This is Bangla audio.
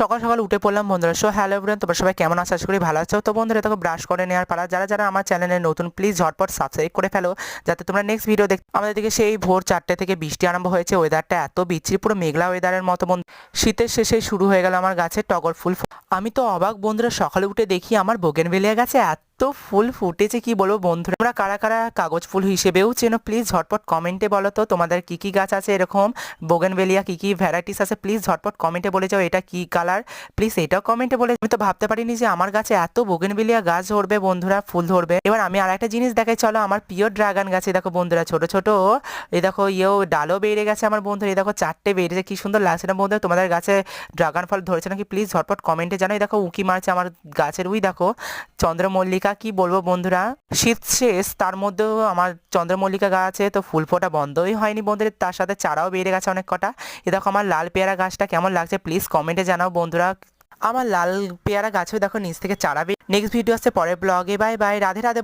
সকাল সকাল উঠে পড়লাম বন্ধুরা। সো হ্যালো এভরিওয়ান, তোমরা সবাই কেমন আছো? আশা করি ভালো আছো। তো বন্ধুরা দেখো, ব্রাশ করে নেওয়ার পালা। যারা যারা আমার চ্যানেলে নতুন, প্লিজ ঝটপট সাবস্ক্রাইব করে ফেলো, যাতে তোমরা নেক্সট ভিডিও দেখ। আমাদের দিকে সেই ভোর 4টে থেকে বৃষ্টি আরম্ভ হয়েছে। ওয়েদারটা এত বিচ্ছিরি, পুরো মেঘলা ওয়েদারের মতো। শীতের শেষে শুরু হয়ে গেল আমার গাছে টগর ফুল। আমি তো অবাক বন্ধুরা, সকালে উঠে দেখি আমার বোগেনভেলিয়া গাছে এত ফুল ফুটেছে, কি বলবো বন্ধুরা। তোমরা কারা কারা কাগজ ফুল হিসেবেও চেনো, প্লিজ ঝটপট কমেন্টে বলো তো তোমাদের কি কি গাছ আছে এরকম বোগেনভেলিয়া, কি কি ভ্যারাইটিস আছে, প্লিজ ঝটপট কমেন্টে বলে যাও এটা কি কালার, প্লিজ এটাও কমেন্টে বলে। আমি তো ভাবতে পারিনি যে আমার গাছে এত বোগেনভেলিয়া গাছ ধরবে বন্ধুরা, ফুল ধরবে। এবার আমি আর একটা জিনিস দেখাই চলো, আমার প্রিয় ড্রাগন গাছে দেখো বন্ধুরা, ছোট ছোট এই দেখো ডালও বেড়ে গেছে আমার বন্ধুরা। এই দেখো 4টে বেড়েছে, কি সুন্দর লাগছে না বন্ধুরা? তোমাদের গাছে ড্রাগন ফল ধরেছে নাকি, প্লিজ ঝটপট কমেন্টে জানাই। দেখো উকি মারছে আমার গাছের, উই দেখো চন্দ্রমল্লিকা, কি বলবো বন্ধুরা, শীত শেষ তার মধ্যেও আমার চন্দ্রমল্লিকা গাছে তো ফুল ফোটা বন্ধই হয়নি বন্ধুরা, তার সাথে চারাও বেড়ে গেছে অনেক কটা। এ দেখো আমার লাল পেয়ারা গাছটা কেমন লাগছে, প্লিজ কমেন্টে জানাও বন্ধুরা। আমার লাল পেয়ারা গাছেও দেখো নিচ থেকে চারা। নেক্সট ভিডিও আসছে পরের ব্লগে। Bye bye, Radhe Radhe.